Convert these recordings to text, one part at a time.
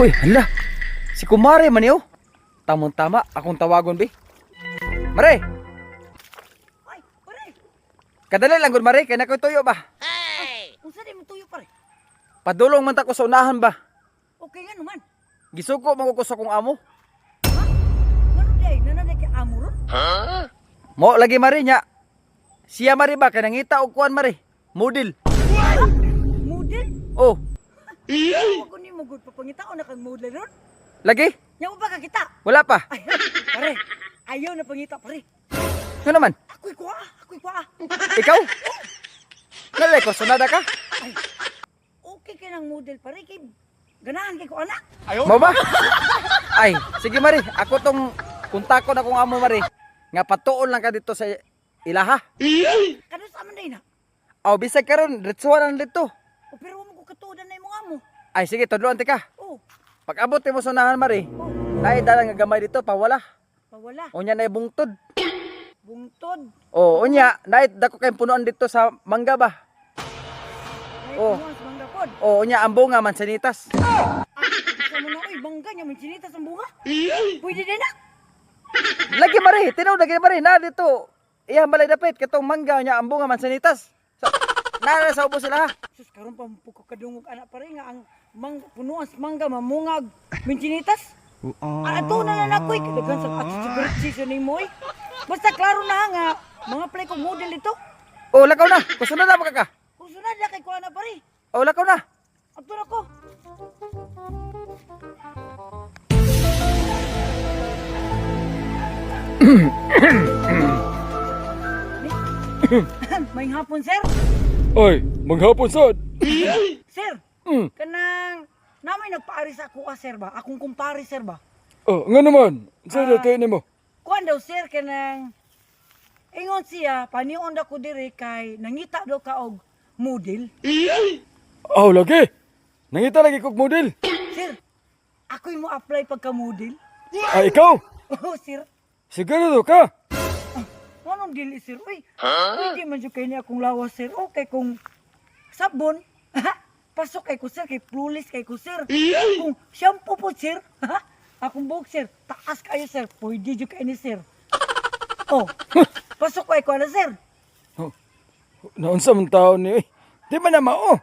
Uy, hala. Si Kumare man yun. Tamang-tama, akong tawagon, be. Mare! Ay, pare. Kadali lang, good, Mare. Kaya na ko tuyo ba? Unsa di mo tuyo pare? Padulong man ta ko sa unahan ba? Okay nga naman. Gisuko man ko sa kong amo. Ha? Ngano day? Nananay kay amo ron? Mo lagi, Mare, nya. Siya, Mare, ba? Kaya nangita o kuan, Mare. Model. Model? Oh, Ako ni mo good papangitaon na kang model ron. lagi? Nya mo ba kakita? Wala pa. Ay, pare. Ayaw na pangita pare. Ano naman? Ako'y kuha. Ako'y kuha. Ikaw? Nalay ko, sunada ka? Ay. Okay kay nang model pare kay ganahan kay ko anak. Mo ba? Ay, sige, Mare. Ako tong kuntakon akong amo, Mare. Nga patuon lang ka dito sa ilaha. Kano sa man day na? Aw, bisag karon, ritsuhan lang dito. O pero mo ko katudan na imong amo. Ay, sige, tudloan ti ka. Oh, Pag abot mo sunahan, Mare, oh. naidala nga gamay dito, pawala. Pawala. Unya na bungtod. Bungtod. O, unya, naid dako kay punuan dito sa mangga ba? Ay, Oh. kumuha sa mangga pod. O, unya, ang bunga, mansanitas. Sa mo na oy bangga nya may sinitas ang bunga. Pwede din na. Lagi, Mare, tinaw, lagi, Mare, na dito. Iya, balay dapit, katong mangga niya, ang bunga, mansanitas. So, nara sa ubo sila, ha? Sus karon pa mo ko kadungog anak pare nga ang punuan sa mangga mamungag may sinitas. Ato na lang ako'y kadaghan sa at season ni mo. Basta klaro na nga mga play ko model ito. O, lakaw na, kusunod na ka. Kung sunod na kay kuha na pare. O, lakaw na. Ato na ko. May hapon sir. Ay, maghapon sad. Sir, Mm. kanang namay nagpaari sa ako sir ba? Akong kumpare sir ba? Oh, nga naman. Sa dati nimo. Kuan daw sir kanang ingon siya panion ako diri kay nangita daw ka og model. Aw lagi. Nangita lagi kog model. Sir, ako'y mo apply pagka model. Ay ikaw. Oh sir, Sigurado ka. anong dili sir? Uy, pwede man jud kay ni akong lawas sir. Okay kung sabon. Pasok kay ko sir, kay plulis kay ko sir. Kung shampoo po sir. Akong buhok sir, taas kayo sir. Pwede jud kay ni sir. Oh, pasok kay ko na sir. Naunsa man taon ni. Di man na mao.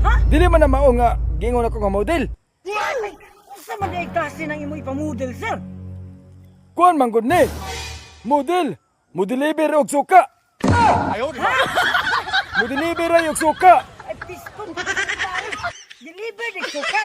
Ha? Dili man na mao nga gingon ako nga model. Ay, unsa man di klase nang imo ipamodel sir? Kuan man gud ni. Model. Modeliver og suka. Modeliver og suka. Ay, piskon. Deliver di ko ka.